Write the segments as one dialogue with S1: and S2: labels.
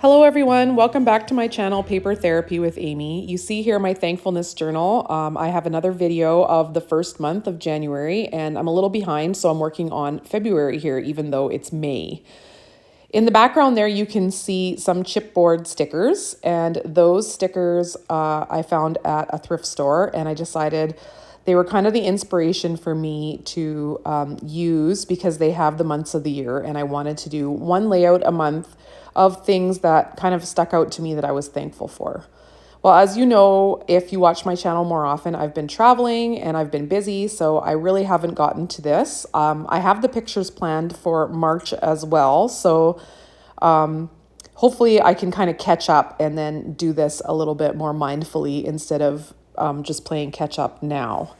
S1: Hello everyone, welcome back to my channel, Paper Therapy with Amy. You see here my Thankfulness Journal. I have another video of the first month of January and I'm a little behind, so I'm working on February here even though it's May. In the background there you can see some chipboard stickers, and those stickers I found at a thrift store, and I decided they were kind of the inspiration for me to use because they have the months of the year, and I wanted to do one layout a month of things that kind of stuck out to me that I was thankful for. Well, as you know, if you watch my channel more often, I've been traveling and I've been busy, so I really haven't gotten to this. I have the pictures planned for March as well, so hopefully I can kind of catch up and then do this a little bit more mindfully instead of just playing catch up now.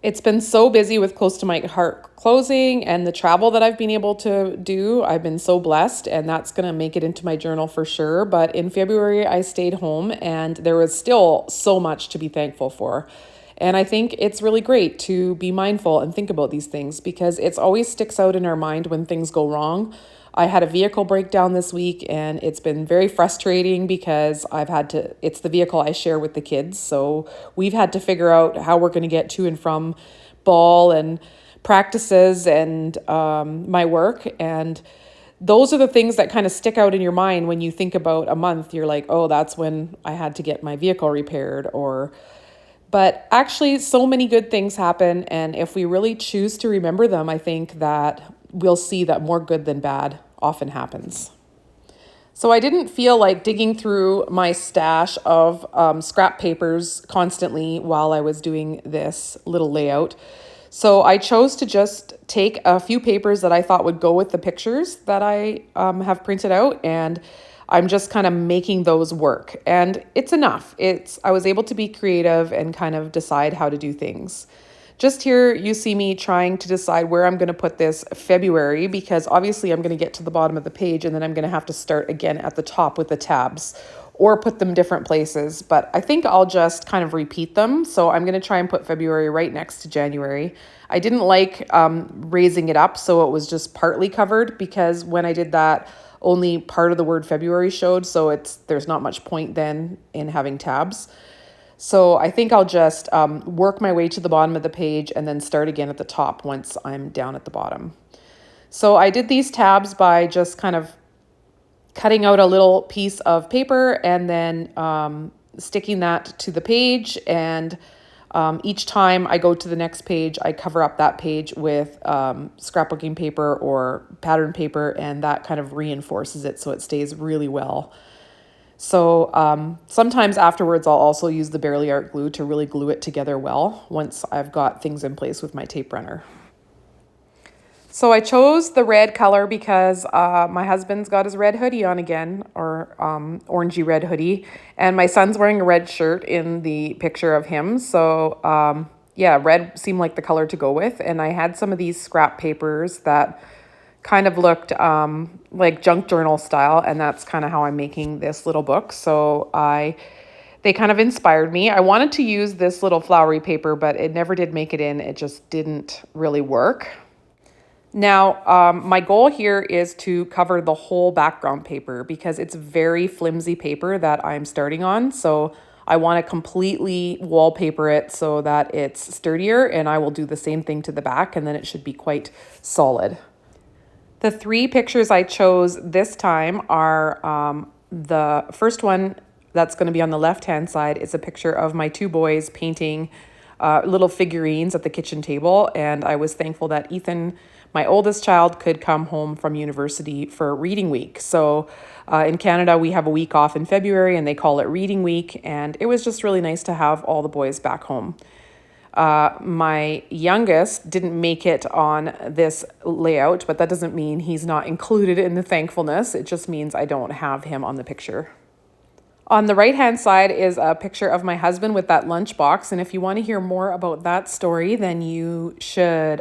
S1: It's been so busy with Close to My Heart closing and the travel that I've been able to do. I've been so blessed, and that's going to make it into my journal for sure. But in February, I stayed home and there was still so much to be thankful for. And I think it's really great to be mindful and think about these things because it's always sticks out in our mind when things go wrong. I had a vehicle breakdown this week and it's been very frustrating because it's the vehicle I share with the kids. So we've had to figure out how we're going to get to and from ball and practices and my work. And those are the things that kind of stick out in your mind when you think about a month. You're like, oh, that's when I had to get my vehicle repaired, but actually so many good things happen. And if we really choose to remember them, I think that we'll see that more good than bad often happens. So I didn't feel like digging through my stash of scrap papers constantly while I was doing this little layout. So I chose to just take a few papers that I thought would go with the pictures that I have printed out, and I'm just kind of making those work. And it's enough. I was able to be creative and kind of decide how to do things. Just here, you see me trying to decide where I'm going to put this February, because obviously I'm going to get to the bottom of the page and then I'm going to have to start again at the top with the tabs or put them different places. But I think I'll just kind of repeat them. So I'm going to try and put February right next to January. I didn't like raising it up so it was just partly covered, because when I did that, only part of the word February showed. So there's not much point then in having tabs. So I think I'll just work my way to the bottom of the page and then start again at the top once I'm down at the bottom. So I did these tabs by just kind of cutting out a little piece of paper and then sticking that to the page. And each time I go to the next page, I cover up that page with scrapbooking paper or pattern paper, and that kind of reinforces it so it stays really well. So sometimes afterwards, I'll also use the Barely Art glue to really glue it together well once I've got things in place with my tape runner. So I chose the red color because my husband's got his red hoodie on again, or orangey red hoodie, and my son's wearing a red shirt in the picture of him. So yeah, red seemed like the color to go with. And I had some of these scrap papers that kind of looked like junk journal style, and that's kind of how I'm making this little book. So they kind of inspired me. I wanted to use this little flowery paper, but it never did make it in. It just didn't really work. Now, my goal here is to cover the whole background paper because it's very flimsy paper that I'm starting on. So I want to completely wallpaper it so that it's sturdier, and I will do the same thing to the back, and then it should be quite solid. The three pictures I chose this time are the first one that's going to be on the left-hand side is a picture of my two boys painting little figurines at the kitchen table. And I was thankful that Ethan, my oldest child, could come home from university for reading week. So in Canada, we have a week off in February and they call it reading week. And it was just really nice to have all the boys back home. My youngest didn't make it on this layout, but that doesn't mean he's not included in the thankfulness. It just means I don't have him on the picture. On the right-hand side is a picture of my husband with that lunchbox. And if you want to hear more about that story, then you should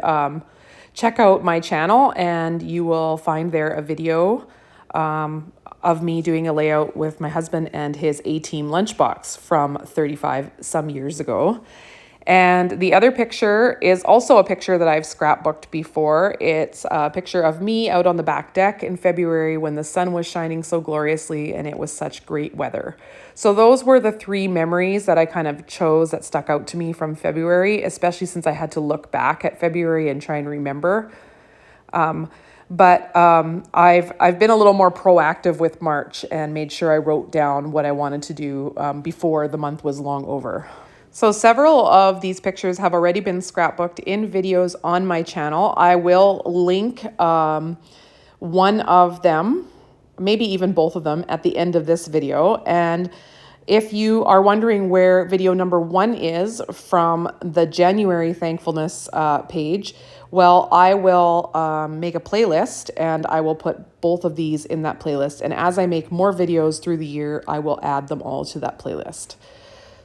S1: check out my channel, and you will find there a video of me doing a layout with my husband and his A-Team lunchbox from 35 some years ago. And the other picture is also a picture that I've scrapbooked before. It's a picture of me out on the back deck in February when the sun was shining so gloriously and it was such great weather. So those were the three memories that I kind of chose that stuck out to me from February, especially since I had to look back at February and try and remember. But I've been a little more proactive with March and made sure I wrote down what I wanted to do before the month was long over. So several of these pictures have already been scrapbooked in videos on my channel. I will link one of them, maybe even both of them, at the end of this video. And if you are wondering where video number 1 is from the January thankfulness page, well, I will make a playlist and I will put both of these in that playlist. And as I make more videos through the year, I will add them all to that playlist.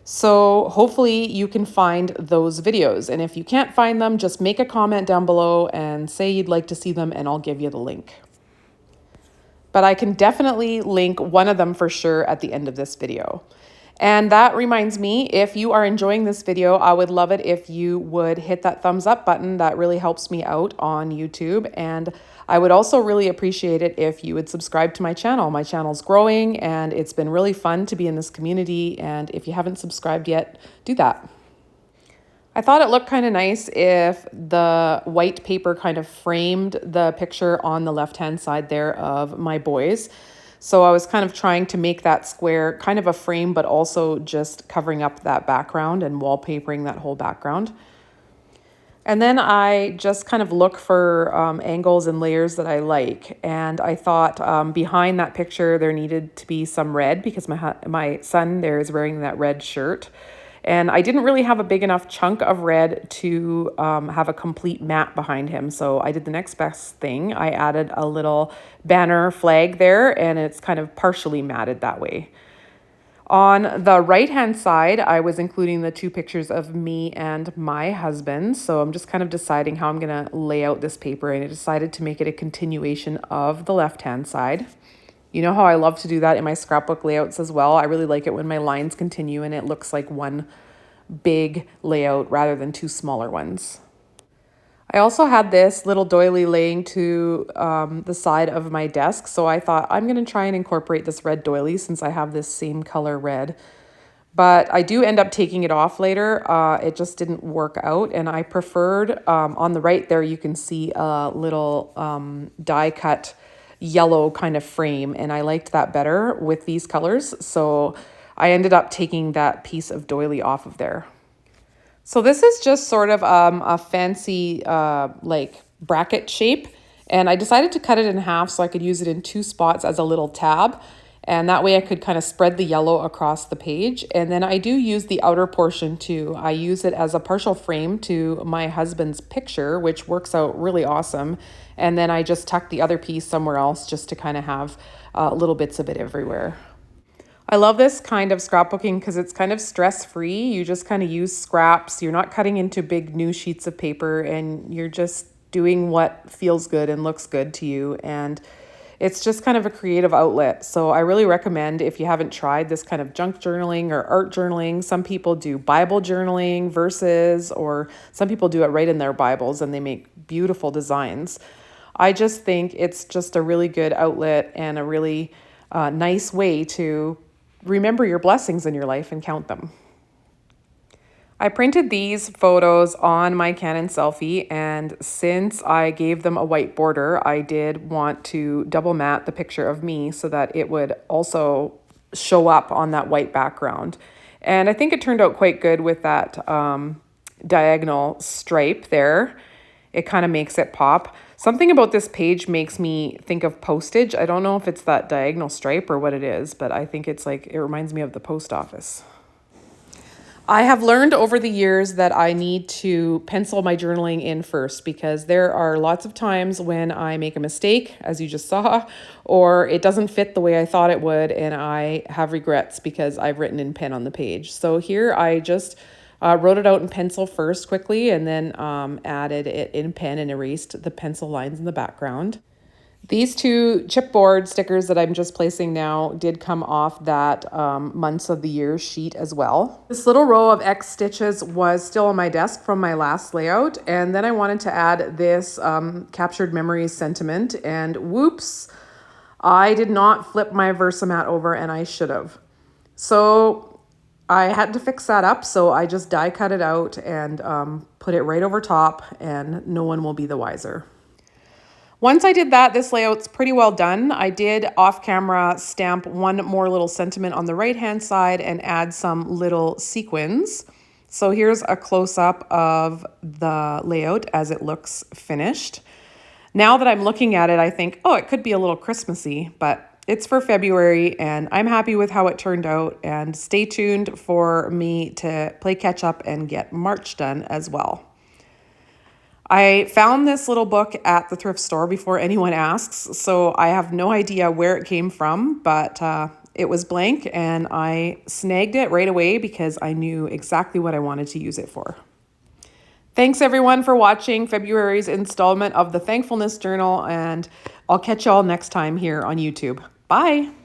S1: So hopefully you can find those videos. And if you can't find them, just make a comment down below and say you'd like to see them and I'll give you the link. But I can definitely link one of them for sure at the end of this video. And that reminds me, if you are enjoying this video, I would love it if you would hit that thumbs up button. That really helps me out on YouTube. And I would also really appreciate it if you would subscribe to my channel. My channel's growing and it's been really fun to be in this community. And if you haven't subscribed yet, do that. I thought it looked kind of nice if the white paper kind of framed the picture on the left-hand side there of my boys. So I was kind of trying to make that square kind of a frame, but also just covering up that background and wallpapering that whole background. And then I just kind of look for angles and layers that I like. And I thought behind that picture, there needed to be some red because my son there is wearing that red shirt. And I didn't really have a big enough chunk of red to have a complete mat behind him. So I did the next best thing. I added a little banner flag there and it's kind of partially matted that way. On the right-hand side, I was including the 2 pictures of me and my husband. So I'm just kind of deciding how I'm gonna lay out this paper, and I decided to make it a continuation of the left-hand side. You know how I love to do that in my scrapbook layouts as well. I really like it when my lines continue and it looks like one big layout rather than 2 smaller ones. I also had this little doily laying to the side of my desk, so I thought I'm going to try and incorporate this red doily since I have this same color red. But I do end up taking it off later. It just didn't work out, and I preferred, on the right there you can see a little die cut yellow kind of frame, and I liked that better with these colors, so I ended up taking that piece of doily off of there. So this is just sort of a fancy like bracket shape, and I decided to cut it in half so I could use it in 2 spots as a little tab, and that way I could kind of spread the yellow across the page. And then I do use the outer portion too. I use it as a partial frame to my husband's picture, which works out really awesome. And then I just tuck the other piece somewhere else just to kind of have little bits of it everywhere. I love this kind of scrapbooking because it's kind of stress-free. You just kind of use scraps. You're not cutting into big new sheets of paper, and you're just doing what feels good and looks good to you. And it's just kind of a creative outlet. So I really recommend, if you haven't tried this kind of junk journaling or art journaling. Some people do Bible journaling verses, or some people do it right in their Bibles and they make beautiful designs. I just think it's just a really good outlet and a really nice way to remember your blessings in your life and count them. I printed these photos on my Canon Selfie, and since I gave them a white border, I did want to double matte the picture of me so that it would also show up on that white background. And I think it turned out quite good with that diagonal stripe there. It kind of makes it pop. Something about this page makes me think of postage. I don't know if it's that diagonal stripe or what it is, but I think it's like, it reminds me of the post office. I have learned over the years that I need to pencil my journaling in first, because there are lots of times when I make a mistake, as you just saw, or it doesn't fit the way I thought it would, and I have regrets because I've written in pen on the page. So here I just wrote it out in pencil first quickly, and then added it in pen and erased the pencil lines in the background. These two chipboard stickers that I'm just placing now did come off that months of the year sheet as well. This little row of X stitches was still on my desk from my last layout, and then I wanted to add this captured memories sentiment, and whoops, I did not flip my Versamat over, and I should have. So I had to fix that up, so I just die cut it out and put it right over top, and no one will be the wiser. Once I did that, this layout's pretty well done. I did off camera stamp one more little sentiment on the right hand side and add some little sequins. So here's a close-up of the layout as it looks finished. Now that I'm looking at it, I think, oh, it could be a little Christmassy, but it's for February and I'm happy with how it turned out, and stay tuned for me to play catch up and get March done as well. I found this little book at the thrift store before anyone asks, so I have no idea where it came from, but it was blank and I snagged it right away because I knew exactly what I wanted to use it for. Thanks everyone for watching February's installment of the Thankfulness Journal, and I'll catch y'all next time here on YouTube. Bye!